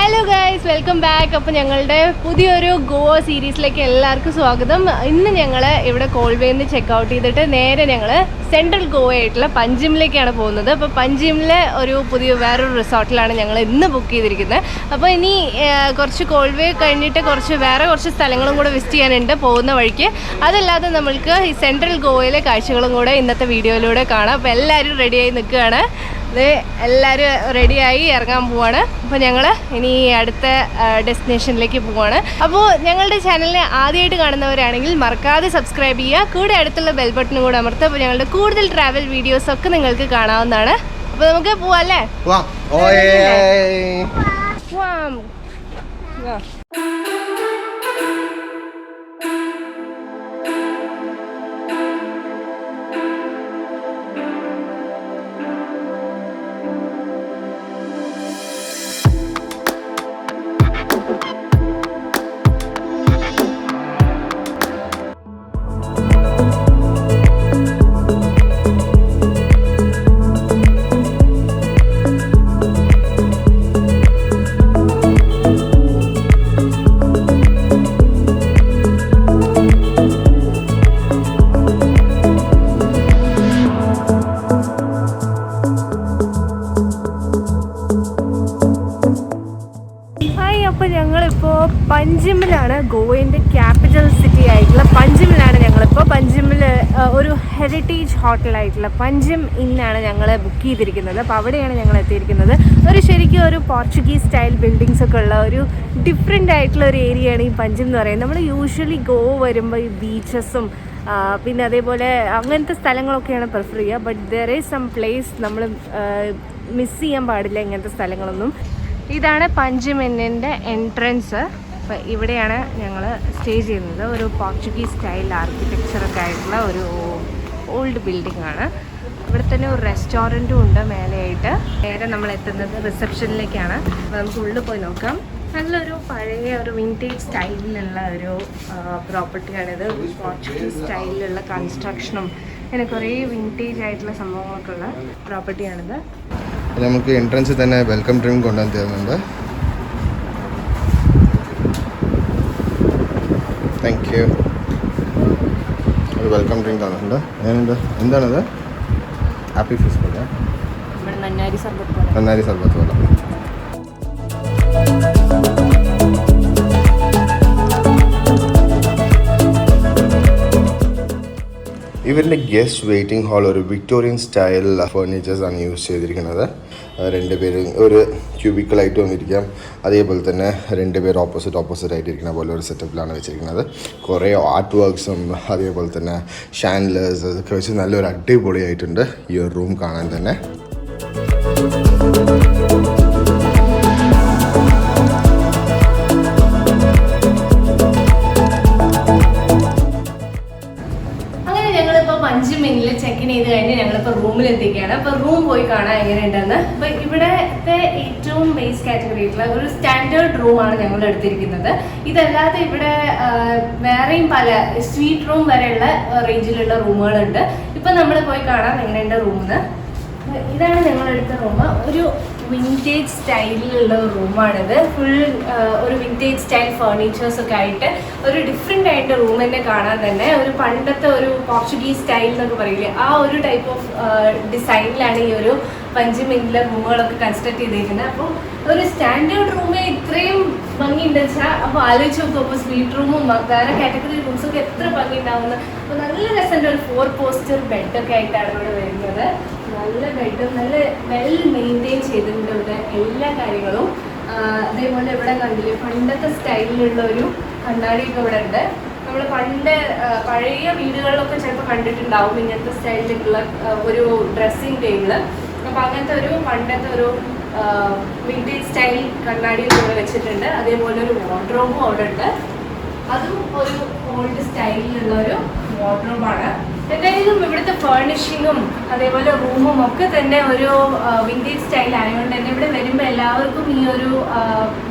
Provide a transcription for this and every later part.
Hello guys, welcome back. അപ്പോൾ ഞങ്ങളുടെ പുതിയൊരു ഗോവ സീരീസിലേക്ക് എല്ലാവർക്കും സ്വാഗതം. ഇന്ന് ഞങ്ങൾ ഇവിടെ കോൾവേയിൽ നിന്ന് ചെക്കൗട്ട് ചെയ്തിട്ട് നേരെ ഞങ്ങൾ സെൻട്രൽ ഗോവ ആയിട്ടുള്ള പഞ്ചിമിലേക്കാണ് പോകുന്നത്. അപ്പോൾ പഞ്ചിമിലെ ഒരു വേറൊരു റിസോർട്ടിലാണ് ഞങ്ങൾ ഇന്ന് ബുക്ക് ചെയ്തിരിക്കുന്നത്. അപ്പോൾ ഇനി കുറച്ച് കോൾവേ കഴിഞ്ഞിട്ട് കുറച്ച് സ്ഥലങ്ങളും കൂടെ വിസിറ്റ് ചെയ്യാനുണ്ട് പോകുന്ന വഴിക്ക്. അതല്ലാതെ നമ്മൾക്ക് ഈ സെൻട്രൽ ഗോവയിലെ കാഴ്ചകളും കൂടെ ഇന്നത്തെ വീഡിയോയിലൂടെ കാണാം. അപ്പോൾ എല്ലാവരും റെഡിയായി നിൽക്കുകയാണ്. എല്ലാവരും റെഡിയായി ഇറങ്ങാൻ പോവാണ്. അപ്പോൾ ഞങ്ങൾ ഇനി അടുത്ത ഡെസ്റ്റിനേഷനിലേക്ക് പോവാണ്. അപ്പോൾ ഞങ്ങളുടെ ചാനലിനെ ആദ്യമായിട്ട് കാണുന്നവരാണെങ്കിൽ മറക്കാതെ സബ്സ്ക്രൈബ് ചെയ്യുക. കൂടെ അടുത്തുള്ള ബെൽ ബട്ടണും കൂടെ അമർത്തുക. അപ്പോൾ ഞങ്ങളുടെ കൂടുതൽ ട്രാവൽ വീഡിയോസ് ഒക്കെ നിങ്ങൾക്ക് കാണാവുന്നതാണ്. അപ്പോൾ നമുക്ക് പോവാം അല്ലേ? പഞ്ചിമിലാണ്, ഗോവയുടെ ക്യാപിറ്റൽ സിറ്റി ആയിട്ടുള്ള പഞ്ചിമിലാണ് ഞങ്ങളിപ്പോൾ. പഞ്ചിമിൽ ഒരു ഹെറിറ്റേജ് ഹോട്ടലായിട്ടുള്ള പഞ്ചിം ഇന്നാണ് ഞങ്ങൾ ബുക്ക് ചെയ്തിരിക്കുന്നത്. അപ്പോൾ അവിടെയാണ് ഞങ്ങൾ എത്തിയിരിക്കുന്നത്. ശരിക്കും ഒരു പോർച്ചുഗീസ് സ്റ്റൈൽ ബിൽഡിങ്സ് ഒക്കെ ഉള്ള ഒരു ഡിഫറെൻ്റ് ആയിട്ടുള്ള ഒരു ഏരിയയാണ് ഈ പഞ്ചിം എന്ന് പറയുന്നത്. നമ്മൾ യൂഷ്വലി ഗോവ വരുമ്പോൾ ഈ ബീച്ചസും പിന്നെ അതേപോലെ അങ്ങനത്തെ സ്ഥലങ്ങളൊക്കെയാണ് പ്രിഫർ ചെയ്യുക. But there is some place നമ്മൾ മിസ് ചെയ്യാൻ പാടില്ല ഇങ്ങനത്തെ സ്ഥലങ്ങളൊന്നും. ഇതാണ് പഞ്ചിം ഇന്നിൻ്റെ എൻട്രൻസ്. അപ്പോൾ ഇവിടെയാണ് ഞങ്ങൾ സ്റ്റേ ചെയ്യുന്നത്. ഒരു പോർച്ചുഗീസ് സ്റ്റൈൽ ആർക്കിടെക്ചറൊക്കെ ആയിട്ടുള്ള ഒരു ഓൾഡ് ബിൽഡിംഗ് ആണ്. ഇവിടെ തന്നെ ഒരു റെസ്റ്റോറൻറ്റും ഉണ്ട് മേലെയായിട്ട്. നേരെ നമ്മൾ എത്തുന്നത് റിസപ്ഷനിലേക്കാണ്. അപ്പോൾ നമുക്ക് ഉള്ളിൽ പോയി നോക്കാം. നല്ലൊരു പഴയ ഒരു വിൻറ്റേജ് സ്റ്റൈലിലുള്ള ഒരു പ്രോപ്പർട്ടിയാണിത്. പോർച്ചുഗീസ് സ്റ്റൈലിലുള്ള കൺസ്ട്രക്ഷനും അങ്ങനെ കുറേ വിൻറ്റേജ് ആയിട്ടുള്ള സംഭവങ്ങളൊക്കെ ഉള്ള പ്രോപ്പർട്ടിയാണിത്. നമുക്ക് എൻട്രൻസിൽ തന്നെ വെൽക്കം ഡ്രിങ്ക് കൊണ്ടുവന്ന് തരുന്നുണ്ട്. Thank you. ഒരു വെൽക്കം ഡ്രിങ്ക് തന്നിട്ടുണ്ട്. എന്താണത്? ഹാപ്പി ഫിസ് പോലെ, നന്നാരി സർബത്ത് പോലെ. ഇവരുടെ ഗസ്റ്റ് വെയിറ്റിംഗ് ഹാൾ ഒരു വിക്ടോറിയൻ സ്റ്റൈൽ ഫർണിച്ചേഴ്സ് ആണ് യൂസ് ചെയ്തിരിക്കുന്നത്. രണ്ടുപേരും ഒരു ക്യൂബിക്കലായിട്ട് വന്നിരിക്കാം. അതേപോലെ തന്നെ രണ്ടുപേർ ഓപ്പോസിറ്റ് ആയിട്ടിരിക്കുന്ന പോലെ ഒരു സെറ്റപ്പിലാണ് വെച്ചിരിക്കുന്നത്. കുറേ ആർട്ട് വർക്ക്സും അതേപോലെ തന്നെ ഷാൻഡലേഴ്സ് അതൊക്കെ വെച്ച് നല്ലൊരു അടിപൊളിയായിട്ടുണ്ട് ഈ ഒരു റൂം കാണാൻ തന്നെ. പഞ്ചിമിൽ ചെക്കിൻ ചെയ്ത് കഴിഞ്ഞ് ഞങ്ങളിപ്പോൾ റൂമിൽ എത്തിക്കുകയാണ്. അപ്പോൾ റൂം പോയി കാണാൻ എങ്ങനെയുണ്ടെന്ന്. അപ്പോൾ ഇവിടത്തെ ഏറ്റവും ബേസ് കാറ്റഗറി ആയിട്ടുള്ള ഒരു സ്റ്റാൻഡേർഡ് റൂമാണ് ഞങ്ങൾ എടുത്തിരിക്കുന്നത്. ഇതല്ലാതെ ഇവിടെ വേറെയും പല സ്വീറ്റ് റൂം വരെയുള്ള റേഞ്ചിലുള്ള റൂമുകളുണ്ട്. ഇപ്പം നമ്മൾ പോയി കാണാം എങ്ങനെയുണ്ട് റൂമെന്ന്. ഇതാണ് ഞങ്ങളെടുത്ത റൂം. ഒരു വിൻറ്റേജ് സ്റ്റൈലിലുള്ള റൂമാണിത്. ഫുൾ ഒരു വിൻറ്റേജ് സ്റ്റൈൽ ഫർണിച്ചേഴ്സ് ഒക്കെ ആയിട്ട് ഒരു ഡിഫറെൻ്റ് ആയിട്ട് റൂം തന്നെ കാണാൻ തന്നെ. ഒരു പണ്ടത്തെ ഒരു പോർച്ചുഗീസ് സ്റ്റൈൽ എന്നൊക്കെ പറയില്ലേ, ആ ഒരു ടൈപ്പ് ഓഫ് ഡിസൈനിലാണ് ഈ ഒരു പഞ്ചിമിലെ റൂമുകളൊക്കെ കൺസ്ട്രക്ട് ചെയ്തിരിക്കുന്നത്. അപ്പോൾ ഒരു സ്റ്റാൻഡേർഡ് റൂമേ ഇത്രയും ഭംഗിയുണ്ട് വെച്ചാൽ അപ്പോൾ ആലോചിച്ച് നോക്കും. അപ്പോൾ സ്വീറ്റ് റൂമും വേറെ കാറ്റഗറി റൂംസൊക്കെ എത്ര ഭംഗി ഉണ്ടാവുന്നത്. അപ്പോൾ നല്ല രസമുണ്ട്. ഒരു 4 പോസ്റ്റർ ബെഡൊക്കെ ആയിട്ടാണ് ഇവിടെ വരുന്നത്. നല്ല ബെഡും നല്ല വെൽ മെയിൻറ്റെയിൻ ചെയ്തിട്ടുണ്ട് ഇവിടെ എല്ലാ കാര്യങ്ങളും. അതേപോലെ ഇവിടെ കണ്ടില്ലേ പണ്ടത്തെ സ്റ്റൈലിലുള്ള ഒരു കണ്ണാടിയൊക്കെ ഇവിടെ ഉണ്ട്. നമ്മൾ പഴയ വീടുകളിലൊക്കെ ചിലപ്പോൾ കണ്ടിട്ടുണ്ടാവും ഇങ്ങനത്തെ സ്റ്റൈലിലുള്ള ഒരു ഡ്രസ്സിങ് ടേബിള്. അപ്പോൾ അങ്ങനത്തെ ഒരു പണ്ടത്തെ ഒരു വിൻറ്റേജ് സ്റ്റൈൽ കണ്ണാടിയൊക്കെ ഇവിടെ വെച്ചിട്ടുണ്ട്. അതേപോലെ ഒരു വാർഡ്രോബും അവിടെ ഉണ്ട്. അതും ഒരു ഓൾഡ് സ്റ്റൈലിലുള്ള ഒരു വാർഡ്രോബാണ്. എന്തായാലും ഇവിടുത്തെ ഫേർണിഷിങ്ങും അതേപോലെ റൂമും ഒക്കെ തന്നെ ഒരു വിൻറ്റേജ് സ്റ്റൈൽ ആയതുകൊണ്ട് തന്നെ ഇവിടെ വരുമ്പോൾ എല്ലാവർക്കും ഈ ഒരു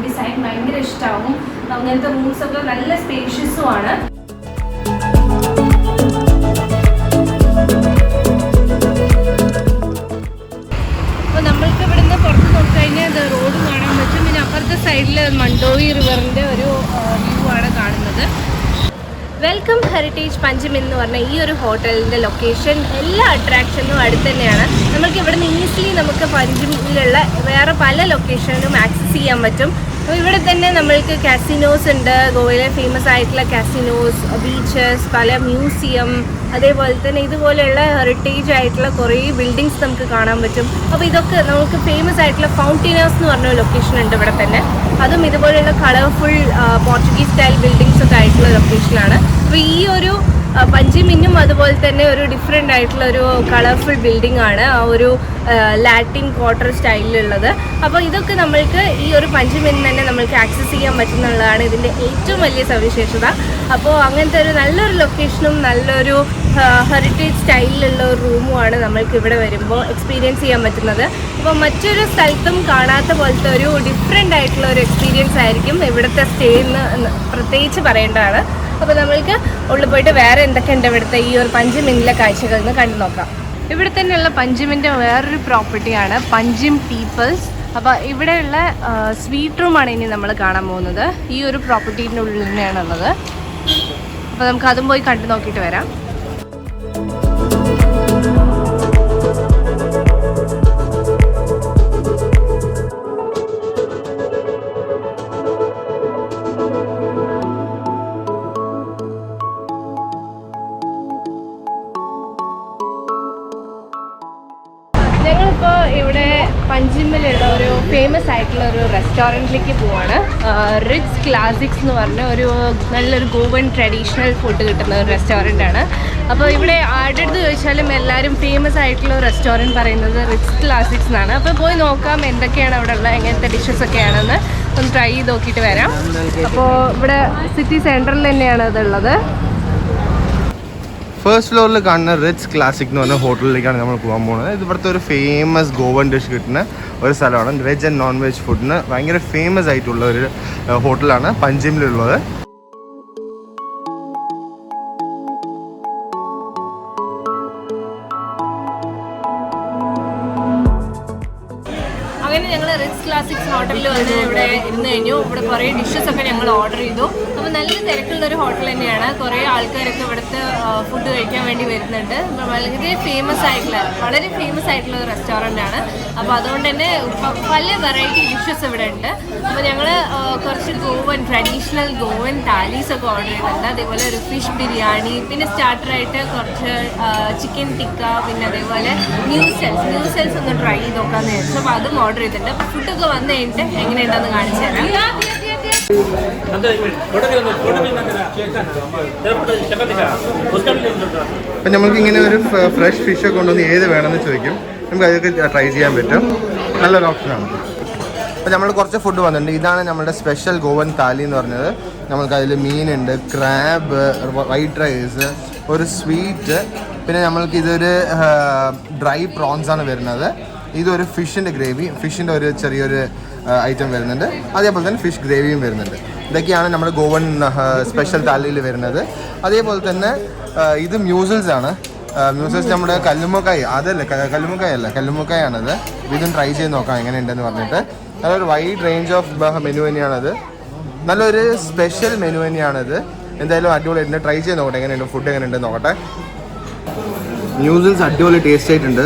ഡിസൈൻ ഭയങ്കര ഇഷ്ടമാവും. അങ്ങനത്തെ റൂംസൊക്കെ നല്ല സ്പേഷ്യസും ആണ്. സൈഡിൽ മണ്ടോയി റിവറിൻ്റെ ഒരു വ്യൂ ആണ് കാണുന്നത്. വെൽക്കം ഹെറിറ്റേജ് പഞ്ചിം എന്ന് പറഞ്ഞ ഈ ഒരു ഹോട്ടലിൻ്റെ ലൊക്കേഷൻ എല്ലാ അട്രാക്ഷനും അടുത്ത് തന്നെയാണ്. നമുക്ക് ഇവിടെ നിന്ന് ഈസിലി നമുക്ക് പഞ്ചിമിലുള്ള വേറെ പല ലൊക്കേഷനും ആക്സസ് ചെയ്യാൻ പറ്റും. അപ്പോൾ ഇവിടെ തന്നെ നമ്മൾക്ക് കാസിനോസ് ഉണ്ട്, ഗോവയിലെ ഫേമസ് ആയിട്ടുള്ള കാസിനോസ്, ബീച്ചസ്, പല മ്യൂസിയം, അതേപോലെ തന്നെ ഇതുപോലെയുള്ള ഹെറിറ്റേജ് ആയിട്ടുള്ള കുറേ ബിൽഡിങ്സ് നമുക്ക് കാണാൻ പറ്റും. അപ്പോൾ ഇതൊക്കെ നമുക്ക് ഫേമസ് ആയിട്ടുള്ള ഫൗണ്ടൈനാസ് എന്ന് പറഞ്ഞ ലൊക്കേഷൻ ഉണ്ട് ഇവിടെ തന്നെ. അതും ഇതുപോലെയുള്ള കളർഫുൾ പോർച്ചുഗീസ് സ്റ്റൈൽ ബിൽഡിങ്സ് ഒക്കെ ആയിട്ടുള്ള ലൊക്കേഷനാണ്. അപ്പോൾ ഈ ഒരു പഞ്ചിമിന്നും അതുപോലെ തന്നെ ഒരു ഡിഫറെൻ്റ് ആയിട്ടുള്ള ഒരു കളർഫുൾ ബിൽഡിംഗ് ആണ്, ആ ഒരു ലാറ്റിൻ ക്വാർട്ടർ സ്റ്റൈലിലുള്ളത്. അപ്പോൾ ഇതൊക്കെ നമ്മൾക്ക് ഈ ഒരു പഞ്ചിമിന്ന് തന്നെ നമ്മൾക്ക് ആക്സസ് ചെയ്യാൻ പറ്റുന്നുള്ളതാണ് ഇതിൻ്റെ ഏറ്റവും വലിയ സവിശേഷത. അപ്പോൾ അങ്ങനത്തെ ഒരു നല്ലൊരു ലൊക്കേഷനും നല്ലൊരു ഹെറിറ്റേജ് സ്റ്റൈലിലുള്ള ഒരു റൂമുമാണ് നമ്മൾക്ക് ഇവിടെ വരുമ്പോൾ എക്സ്പീരിയൻസ് ചെയ്യാൻ പറ്റുന്നത്. അപ്പോൾ മറ്റൊരു സ്ഥലത്തും കാണാത്ത പോലത്തെ ഒരു ഡിഫറെൻ്റ് ആയിട്ടുള്ള ഒരു എക്സ്പീരിയൻസ് ആയിരിക്കും ഇവിടുത്തെ സ്റ്റേ എന്ന് പ്രത്യേകിച്ച് പറയേണ്ടതാണ്. അപ്പോൾ നമ്മൾക്ക് ഉള്ളിൽ പോയിട്ട് വേറെ എന്തൊക്കെയുണ്ട് ഇവിടുത്തെ ഈ ഒരു പഞ്ചിമിന്നിലെ കാഴ്ചകളിൽ നിന്ന് കണ്ടു നോക്കാം. ഇവിടെ തന്നെയുള്ള പഞ്ചിമിൻ്റെ വേറൊരു പ്രോപ്പർട്ടിയാണ് പഞ്ചിം പീപ്പിൾസ്. അപ്പോൾ ഇവിടെയുള്ള സ്വീറ്റ് റൂമാണ് ഇനി നമ്മൾ കാണാൻ പോകുന്നത്. ഈ ഒരു പ്രോപ്പർട്ടീൻ്റെ ഉള്ളിൽ തന്നെയാണുള്ളത്. അപ്പോൾ നമുക്ക് അതും പോയി കണ്ടു നോക്കിയിട്ട് വരാം. ഞങ്ങളിപ്പോൾ ഇവിടെ പഞ്ചിമിലുള്ള ഒരു ഫേമസ് ആയിട്ടുള്ള ഒരു റെസ്റ്റോറൻറ്റിലേക്ക് പോവാണ്. റിറ്റ്സ് ക്ലാസിക്സ് എന്ന് പറഞ്ഞ ഒരു നല്ലൊരു ഗോവൻ ട്രഡീഷണൽ ഫുഡ് കിട്ടുന്ന ഒരു റെസ്റ്റോറൻ്റാണ്. അപ്പോൾ ഇവിടെ ആരുടെടുത്ത് ചോദിച്ചാലും എല്ലാവരും ഫേമസ് ആയിട്ടുള്ള ഒരു റെസ്റ്റോറൻറ്റ് പറയുന്നത് റിറ്റ്സ് ക്ലാസിക്സ് എന്നാണ്. അപ്പോൾ പോയി നോക്കാം എന്തൊക്കെയാണ് അവിടെ ഉള്ളത്, എങ്ങനത്തെ ഡിഷസ് ഒക്കെയാണെന്ന് ഒന്ന് ട്രൈ ചെയ്ത് നോക്കിയിട്ട് വരാം. അപ്പോൾ ഇവിടെ സിറ്റി സെൻറ്ററിൽ തന്നെയാണ് ഇതുള്ളത്. ഫസ്റ്റ് ഫ്ലോറിൽ കാണുന്ന റിറ്റ്സ് ക്ലാസിക് എന്ന് പറഞ്ഞ ഹോട്ടലിലേക്കാണ് നമ്മൾ പോകാൻ പോകുന്നത്. ഇത് ഇവിടുത്തെ ഒരു ഫേമസ് ഗോവൻ ഡിഷ് കിട്ടുന്ന ഒരു സ്ഥലമാണ്. വെജ് ആൻഡ് നോൺ വെജ് ഫുഡിന് ഭയങ്കര ഫേമസ് ആയിട്ടുള്ള ഒരു ഹോട്ടലാണ് പഞ്ചിമിലുള്ളത്. അങ്ങനെ ഞങ്ങൾ റിറ്റ്സ് ക്ലാസിക്സ് ഹോട്ടലിൽ വന്ന് ഇവിടെ ഇരുന്ന് കഴിഞ്ഞു. ഇവിടെ കുറേ ഡിഷസ് ഒക്കെ ഞങ്ങൾ ഓർഡർ ചെയ്തു. അപ്പോൾ നല്ല തിരക്കുള്ളൊരു ഹോട്ടൽ തന്നെയാണ്. കുറേ ആൾക്കാരൊക്കെ ഇവിടുത്തെ ഫുഡ് കഴിക്കാൻ വേണ്ടി വരുന്നുണ്ട്. വളരെ ഫേമസ് ആയിട്ടുള്ള ഒരു റെസ്റ്റോറൻ്റ് ആണ്. അപ്പോൾ അതുകൊണ്ട് തന്നെ പല വെറൈറ്റി ഡിഷസ് ഇവിടെ ഉണ്ട്. അപ്പോൾ ഞങ്ങൾ കുറച്ച് ട്രഡീഷണൽ ഗോവൻ താലീസ് ഒക്കെ ഓർഡർ ചെയ്തിട്ടുണ്ട്. അതേപോലെ ഒരു ഫിഷ് ബിരിയാണി, പിന്നെ സ്റ്റാർട്ടറായിട്ട് കുറച്ച് ചിക്കൻ ടിക്ക, പിന്നെ അതേപോലെ ന്യൂസെൽസ് ഒന്ന് ട്രൈ ചെയ്ത് നോക്കാമെന്ന് വിചാരിച്ചു. അപ്പോൾ അതും ഓർഡർ ചെയ്തിട്ടുണ്ട്. അപ്പോൾ ഫുഡൊക്കെ വന്നു കഴിഞ്ഞിട്ട് എങ്ങനെയുണ്ടെന്ന് കാണിച്ചു തരാം. അപ്പം നമ്മൾക്ക് ഇങ്ങനെ ഒരു ഫ്രഷ് ഫിഷൊക്കെ കൊണ്ടുവന്ന് ഏത് വേണമെന്ന് ചോദിക്കും. നമുക്ക് അതൊക്കെ ട്രൈ ചെയ്യാൻ പറ്റും. നല്ലൊരു ഓപ്ഷനാണ്. അപ്പോൾ നമ്മൾ കുറച്ച് ഫുഡ് വന്നിട്ടുണ്ട്. ഇതാണ് നമ്മുടെ സ്പെഷ്യൽ ഗോവൻ താലി എന്ന് പറഞ്ഞത്. നമ്മൾക്ക് അതിൽ മീനുണ്ട്, ക്രാബ്, വൈറ്റ് റൈസ്, ഒരു സ്വീറ്റ്, പിന്നെ നമ്മൾക്ക് ഇതൊരു ഡ്രൈ പ്രോൺസ് ആണ് വരുന്നത്. ഇതൊരു ഫിഷിൻ്റെ ഗ്രേവി, ഫിഷിൻ്റെ ഒരു ചെറിയൊരു ഐറ്റം വരുന്നുണ്ട്. അതേപോലെ തന്നെ ഫിഷ് ഗ്രേവിയും വരുന്നുണ്ട്. ഇതൊക്കെയാണ് നമ്മുടെ ഗോവൻ സ്പെഷ്യൽ താലിയിൽ വരുന്നത്. അതേപോലെ തന്നെ ഇത് മ്യൂസിൽസ് ആണ്. മ്യൂസിൽസ് നമ്മുടെ കല്ലുമ്മക്കായ, കല്ലുമ്മക്കായാണത്. ഇതും ട്രൈ ചെയ്ത് നോക്കാം എങ്ങനെയുണ്ടെന്ന് പറഞ്ഞിട്ട്. നല്ലൊരു വൈഡ് റേഞ്ച് ഓഫ് മെനു തന്നെയാണത്. നല്ലൊരു സ്പെഷ്യൽ മെനു തന്നെയാണിത്. എന്തായാലും അടിപൊളിയായിട്ടുണ്ട്. ട്രൈ ചെയ്ത് നോക്കട്ടെ എങ്ങനെയുണ്ട്, ഫുഡ് എങ്ങനെയുണ്ടെന്ന് നോക്കട്ടെ. മ്യൂസിൽസ് അടിപൊളി ടേസ്റ്റ് ആയിട്ടുണ്ട്.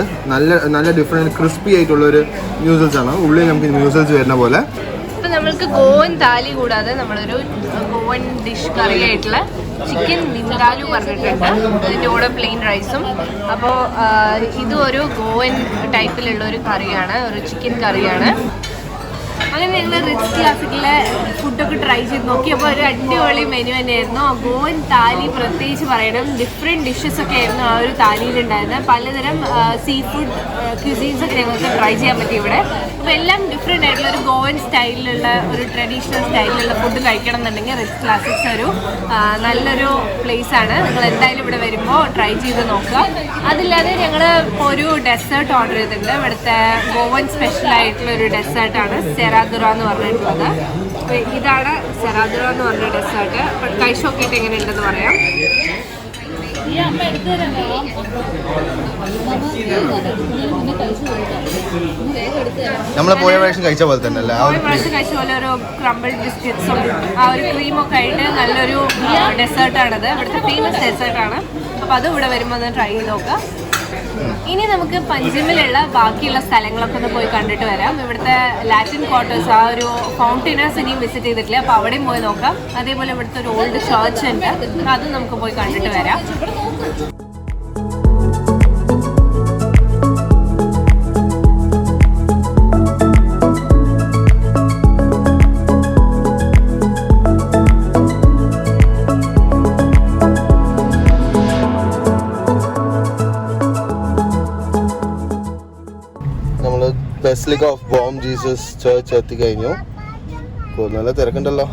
നല്ല ഡിഫറെൻറ്റ് ക്രിസ്പി ആയിട്ടുള്ളൊരു മ്യൂസിൽസ് ആണ്. ഉള്ളിൽ നമുക്ക് മ്യൂസിൽസ് വരുന്ന പോലെ. ഇപ്പം നമ്മൾക്ക് ഗോവൻ താലി കൂടാതെ നമ്മളൊരു ഗോവൻ ഡിഷ് കറി ആയിട്ടുള്ള ചിക്കൻ വിന്താലു പറഞ്ഞിട്ടുണ്ട്. അതിൻ്റെ കൂടെ പ്ലെയിൻ റൈസും. അപ്പോൾ ഇതും ഒരു ഗോവൻ ടൈപ്പിലുള്ള ഒരു കറിയാണ്, ഒരു ചിക്കൻ കറിയാണ്. അങ്ങനെ ഞങ്ങൾ റിറ്റ്സ് ക്ലാസിക്കിലെ ഫുഡൊക്കെ ട്രൈ ചെയ്ത് നോക്കി. അപ്പോൾ ഒരു അടിപൊളി മെനു തന്നെയായിരുന്നു. ഗോവൻ താലി പ്രത്യേകിച്ച് പറയണം. ഡിഫറെൻറ്റ് ഡിഷസ് ഒക്കെ ആയിരുന്നു ആ ഒരു താലിയിലുണ്ടായിരുന്നത്. പലതരം സീ ഫുഡ് ക്യൂസീൻസ് ഒക്കെ ഞങ്ങൾക്ക് ട്രൈ ചെയ്യാൻ പറ്റി ഇവിടെ. അപ്പോൾ എല്ലാം ഡിഫറെൻ്റ് ആയിട്ടുള്ള ഒരു ഗോവൻ സ്റ്റൈലിലുള്ള ഒരു ട്രഡീഷണൽ സ്റ്റൈലിലുള്ള ഫുഡ് കഴിക്കണം എന്നുണ്ടെങ്കിൽ റിറ്റ്സ് ക്ലാസിക്സ് ഒരു നല്ലൊരു പ്ലേസാണ്. നിങ്ങൾ എന്തായാലും ഇവിടെ വരുമ്പോൾ ട്രൈ ചെയ്ത് നോക്കുക. അതില്ലാതെ ഞങ്ങൾ ഒരു ഡെസേർട്ട് ഓർഡർ ചെയ്തിട്ടുണ്ട്. ഇവിടുത്തെ ഗോവൻ സ്പെഷ്യൽ ആയിട്ടുള്ള ഒരു ഡെസേർട്ടാണ് സെറാദുറ എന്ന് പറഞ്ഞിട്ടുള്ളത്. അപ്പോൾ ഇതാണ് സെറാദുറ എന്ന് പറഞ്ഞ ഡെസേർട്ട്. അപ്പോൾ കഴിച്ച് നോക്കിയിട്ട് എങ്ങനെയുണ്ടെന്ന് പറയാം. നമ്മളെ പോയ പ്രാവശ്യം കഴിച്ച പോലെ തന്നെ അല്ലേ? കഴിച്ച പോലെ ഒരു ക്രംബിൾ ബിസ്ക്കറ്റ്സും ആ ഒരു ക്രീമൊക്കെ ആയിട്ട് നല്ലൊരു ഡെസേർട്ടാണത്. ഇവിടുത്തെ ഫേമസ് ഡെസേർട്ടാണ്. അപ്പോൾ അതും ഇവിടെ വരുമ്പോൾ ഒന്ന് ട്രൈ ചെയ്ത് നോക്കാം. ഇനി നമുക്ക് പഞ്ചിമിലുള്ള ബാക്കിയുള്ള സ്ഥലങ്ങളൊക്കെ ഒന്ന് പോയി കണ്ടിട്ട് വരാം. ഇവിടുത്തെ ലാറ്റിൻ ക്വാർട്ടേഴ്സ്, ആ ഒരു ഫൗണ്ടൈനസ് ഇനിയും വിസിറ്റ് ചെയ്തിട്ടില്ല, അപ്പോൾ അവിടെയും പോയി നോക്കാം. അതേപോലെ ഇവിടുത്തെ ഒരു ഓൾഡ് ചർച്ച് ഉണ്ട്, അതും നമുക്ക് പോയി കണ്ടിട്ട് വരാം. Basilica of Bom Jesus church എത്തിക്കഴിഞ്ഞു. നല്ല തിരക്കുണ്ടല്ലോ.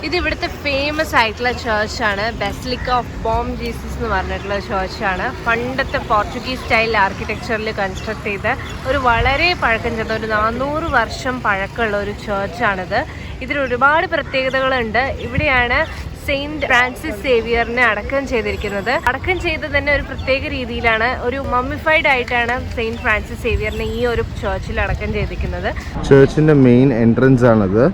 ഇത് ഇവിടുത്തെ ഫേമസ് ആയിട്ടുള്ള ചർച്ചാണ്. ബസിലിക്ക ഓഫ് ബോം ജീസസ് എന്ന് പറഞ്ഞിട്ടുള്ള ചർച്ചാണ്. പണ്ടത്തെ പോർച്ചുഗീസ് സ്റ്റൈൽ ആർക്കിടെക്ചറിൽ കൺസ്ട്രക്ട് ചെയ്ത ഒരു വളരെ പഴക്കം ചെന്ന ഒരു 400 വർഷം പഴക്കമുള്ള ഒരു ചർച്ചാണിത്. ഇതിൽ ഒരുപാട് പ്രത്യേകതകളുണ്ട്. ഇവിടെയാണ് സെയിൻറ്റ് ഫ്രാൻസിസ് സേവിയറിനെ അടക്കം ചെയ്തിരിക്കുന്നത്. അടക്കം ചെയ്തത് തന്നെ ഒരു പ്രത്യേക രീതിയിലാണ്. ഒരു മമ്മിഫൈഡ് ആയിട്ടാണ് സെയിൻറ്റ് ഫ്രാൻസിസ് സേവിയറിനെ ഈ ഒരു ചർച്ചിൽ അടക്കം ചെയ്തിരിക്കുന്നത്. ചർച്ചിന്റെ മെയിൻ എൻട്രൻസ് ആണത്.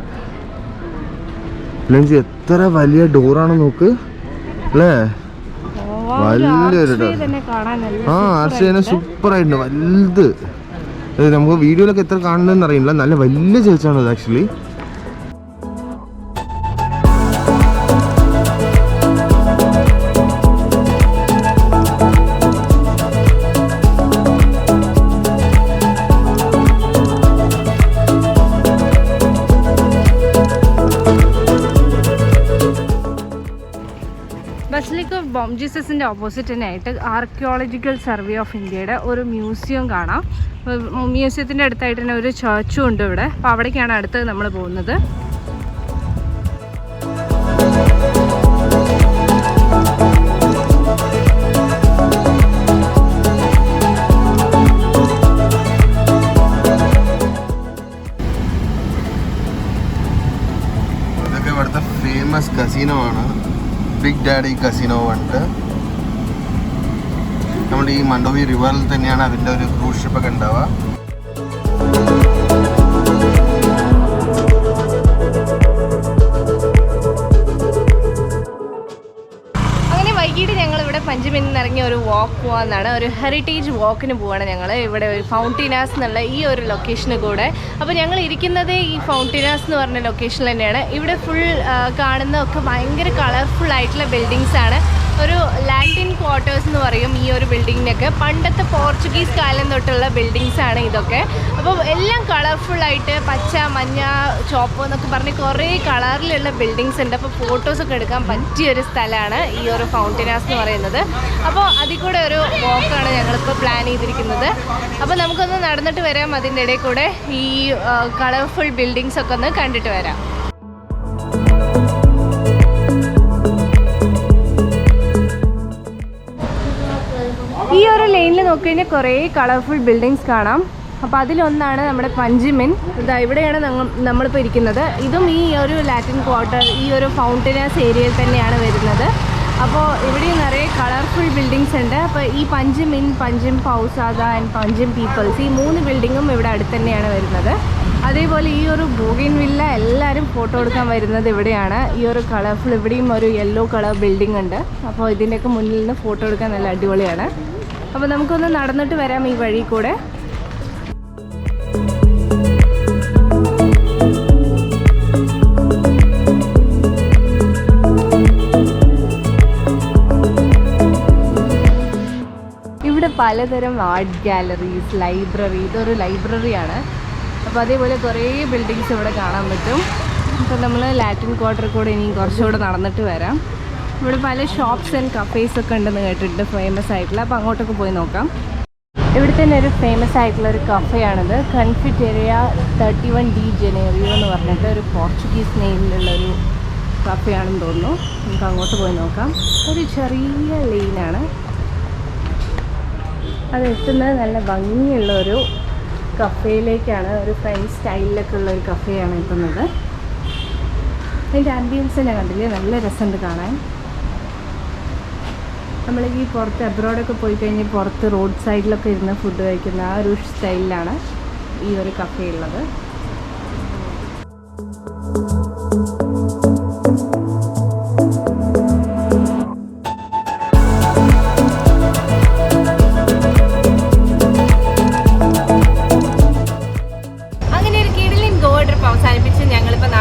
എത്ര വലിയ ഡോറാണ് നോക്ക് അല്ലേ? വലിയൊരു ഡോർ. ആ ആർച്ച് തന്നെ സൂപ്പർ ആയിട്ടുണ്ട്, വലുത്. നമുക്ക് വീഡിയോയിലൊക്കെ എത്ര കാണുന്നതെന്ന് അറിയില്ല. നല്ല വലിയ ചർച്ചാണത് ആക്ച്വലി. ബസിലിക്ക ഓഫ് ബോം ജീസസിൻ്റെ ഓപ്പോസിറ്റ് തന്നെയായിട്ട് ആർക്കിയോളജിക്കൽ സർവേ ഓഫ് ഇന്ത്യയുടെ ഒരു മ്യൂസിയം കാണാം. മ്യൂസിയത്തിൻ്റെ അടുത്തായിട്ട് തന്നെ ഒരു ചർച്ചും ഉണ്ട് ഇവിടെ. അപ്പോൾ അവിടേക്കാണ് അടുത്ത് നമ്മൾ പോകുന്നത്. ഇതൊക്കെ ഇവിടുത്തെ ഫേമസ് കസിനോ ആണ്. ബിഗ് ഡാഡി കസിനോ ഉണ്ട്. നമ്മുടെ ഈ മണ്ടോവി റിവറിൽ തന്നെയാണ് അതിൻ്റെ ഒരു ക്രൂസ് ഷിപ്പൊക്കെ ഉണ്ടാവുക. അങ്ങനെ വൈകിട്ട് ഞങ്ങൾ ഇവിടെ പഞ്ചമിൽ നിന്ന് ഇറങ്ങിയ ഒരു വാക്ക് പോകാമെന്നാണ്. ഒരു ഹെറിറ്റേജ് വാക്കിന് പോവാണ് ഞങ്ങൾ. ഇവിടെ ഒരു ഫൗണ്ടൈനാസ് എന്നുള്ള ഈ ഒരു ലൊക്കേഷന് കൂടെ. അപ്പോൾ ഞങ്ങൾ ഇരിക്കുന്നത് ഈ ഫൗണ്ടൈനാസ് എന്ന് പറഞ്ഞ ലൊക്കേഷനിൽ തന്നെയാണ്. ഇവിടെ ഫുൾ കാണുന്നതൊക്കെ ഭയങ്കര കളർഫുൾ ആയിട്ടുള്ള ബിൽഡിങ്സ് ആണ്. ഒരു ലാറ്റിൻ ക്വാർട്ടേഴ്സ് എന്ന് പറയും ഈ ഒരു ബിൽഡിങ്ങിനൊക്കെ. പണ്ടത്തെ പോർച്ചുഗീസ് കാലം തൊട്ടുള്ള ബിൽഡിങ്സ് ആണ് ഇതൊക്കെ. അപ്പോൾ എല്ലാം കളർഫുള്ളായിട്ട് പച്ച, മഞ്ഞ, ചുവപ്പ് എന്നൊക്കെ പറഞ്ഞ് കുറേ കളറിലുള്ള ബിൽഡിങ്സ് ഉണ്ട്. അപ്പോൾ ഫോട്ടോസൊക്കെ എടുക്കാൻ പറ്റിയൊരു സ്ഥലമാണ് ഈ ഒരു ഫൗണ്ടൈനാസ് എന്ന് പറയുന്നത്. അപ്പോൾ അതിൽ കൂടെ ഒരു വാക്കാണ് ഞങ്ങളിപ്പോൾ പ്ലാൻ ചെയ്തിരിക്കുന്നത്. അപ്പോൾ നമുക്കൊന്ന് നടന്നിട്ട് വരാം. അതിൻ്റെ ഇടയിൽ കൂടെ ഈ കളർഫുൾ ബിൽഡിങ്സ് ഒക്കെ ഒന്ന് കണ്ടിട്ട് വരാം. ഈ ഒരു ലൈനിൽ നോക്കിക്കഴിഞ്ഞാൽ കുറേ കളർഫുൾ ബിൽഡിങ്സ് കാണാം. അപ്പോൾ അതിലൊന്നാണ് നമ്മുടെ പഞ്ചിമിൻ. ഇതാ ഇവിടെയാണ് നമ്മളിപ്പോൾ ഇരിക്കുന്നത്. ഇതും ഈ ഒരു ലാറ്റിൻ ക്വാർട്ടർ, ഈ ഒരു ഫൗണ്ടൈനാസ് ഏരിയയിൽ തന്നെയാണ് വരുന്നത്. അപ്പോൾ ഇവിടെ നിറയെ കളർഫുൾ ബിൽഡിങ്സ് ഉണ്ട്. അപ്പോൾ ഈ പഞ്ചിമിൻ, പഞ്ചിം പൗസാദ ആൻഡ് പഞ്ചിം പീപ്പിൾസ്, ഈ 3 ബിൽഡിങ്ങും ഇവിടെ അടുത്ത് തന്നെയാണ് വരുന്നത്. അതേപോലെ ഈ ഒരു ബോഗിൻ വില്ല എല്ലാവരും ഫോട്ടോ എടുക്കാൻ വരുന്നത് ഇവിടെയാണ്. ഈ ഒരു കളർഫുൾ, ഇവിടെയും ഒരു യെല്ലോ കളർ ബിൽഡിംഗ് ഉണ്ട്. അപ്പോൾ ഇതിൻ്റെയൊക്കെ മുന്നിൽ നിന്ന് ഫോട്ടോ എടുക്കാൻ നല്ല അടിപൊളിയാണ്. അപ്പോൾ നമുക്കൊന്ന് നടന്നിട്ട് വരാം ഈ വഴി കൂടെ. ഇവിടെ പലതരം ആർട്ട് ഗാലറീസ്, ലൈബ്രറി, ഇതൊരു ലൈബ്രറിയാണ്. അപ്പോൾ അതേപോലെ കുറേ ബിൽഡിങ്സ് ഇവിടെ കാണാൻ പറ്റും. അപ്പോൾ നമ്മൾ ലാറ്റിൻ ക്വാർട്ടർ കൂടെ ഇനിയും കുറച്ചുകൂടെ നടന്നിട്ട് വരാം. ഇവിടെ പല ഷോപ്സ് ആൻഡ് കഫേസ് ഒക്കെ ഉണ്ടെന്ന് കേട്ടിട്ടുണ്ട്, ഫേമസ് ആയിട്ടുള്ള. അപ്പോൾ അങ്ങോട്ടൊക്കെ പോയി നോക്കാം. ഇവിടെ തന്നെ ഒരു ഫേമസ് ആയിട്ടുള്ള ഒരു കഫേയാണിത്. കൺഫിറ്റേറിയ 31 ഡി ജനേറിയോ എന്ന് പറഞ്ഞിട്ട് ഒരു പോർച്ചുഗീസ് നെയിമിലുള്ളൊരു കഫേയാണെന്ന് തോന്നുന്നു. നമുക്ക് അങ്ങോട്ട് പോയി നോക്കാം. ഒരു ചെറിയ ലൈനാണ് അത് എത്തുന്നത്. നല്ല ഭംഗിയുള്ള ഒരു കഫേയിലേക്കാണ്. ഒരു ഫ്രഞ്ച് സ്റ്റൈലിലൊക്കെ ഉള്ള ഒരു കഫേയാണ് എത്തുന്നത്. അതിൻ്റെ ആംബിയൻസ് തന്നെ കണ്ടില്ലേ, നല്ല രസമുണ്ട് കാണാൻ. നമ്മൾ ഈ പുറത്ത് അബ്രോഡൊക്കെ പോയി കഴിഞ്ഞ് പുറത്ത് റോഡ് സൈഡിലൊക്കെ ഇരുന്ന് ഫുഡ് കഴിക്കുന്ന ആ ഒരു സ്റ്റൈലിലാണ് ഈ ഒരു കഫേ ഉള്ളത്.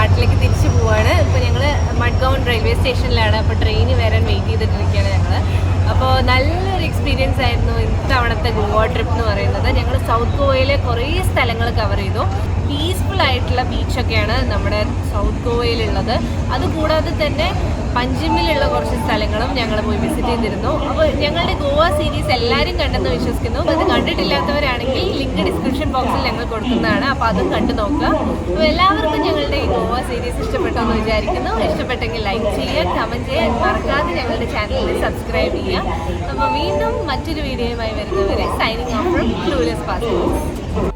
നാട്ടിലേക്ക് തിരിച്ചു പോവാണ്. ഇപ്പോൾ ഞങ്ങൾ മഡ്ഗൗൺ റെയിൽവേ സ്റ്റേഷനിലാണ്. അപ്പോൾ ട്രെയിന് വരാൻ വെയിറ്റ് ചെയ്തിട്ടിരിക്കുകയാണ് ഞങ്ങൾ. അപ്പോൾ നല്ലൊരു എക്സ്പീരിയൻസ് ആയിരുന്നു ഇത്തവണത്തെ ഗോവ ട്രിപ്പ് എന്ന് പറയുന്നത്. ഞങ്ങൾ സൗത്ത് ഗോവയിലെ കുറേ സ്ഥലങ്ങൾ കവർ ചെയ്തു. പീസ്ഫുൾ ആയിട്ടുള്ള ബീച്ചൊക്കെയാണ് നമ്മുടെ സൗത്ത് ഗോവയിലുള്ളത്. അതുകൂടാതെ തന്നെ പഞ്ചിമിലുള്ള കുറച്ച് സ്ഥലങ്ങളും ഞങ്ങൾ പോയി വിസിറ്റ് ചെയ്തിരുന്നു. അപ്പോൾ ഞങ്ങളുടെ ഗോവ സീരീസ് എല്ലാവരും കണ്ടെന്ന് വിശ്വസിക്കുന്നു. അത് കണ്ടിട്ടില്ലാത്തവരാണെങ്കിൽ ലിങ്ക് ഡിസ്ക്രിപ്ഷൻ ബോക്സിൽ ഞങ്ങൾ കൊടുക്കുന്നതാണ്. അപ്പോൾ അതും കണ്ടു നോക്കുക. അപ്പോൾ എല്ലാവർക്കും ഞങ്ങളുടെ ഈ ഗോവ സീരീസ് ഇഷ്ടപ്പെട്ടെന്ന് വിചാരിക്കുന്നു. ഇഷ്ടപ്പെട്ടെങ്കിൽ ലൈക്ക് ചെയ്യുക, കമൻറ്റ് ചെയ്യാൻ മറക്കാതെ ഞങ്ങളുടെ ചാനലിൽ സബ്സ്ക്രൈബ് ചെയ്യുക. അപ്പോൾ വീണ്ടും മറ്റൊരു വീഡിയോയുമായി വരുന്നവരെ സൈനിങ് ഓഫ് ഫ്രം Cluelesspassports.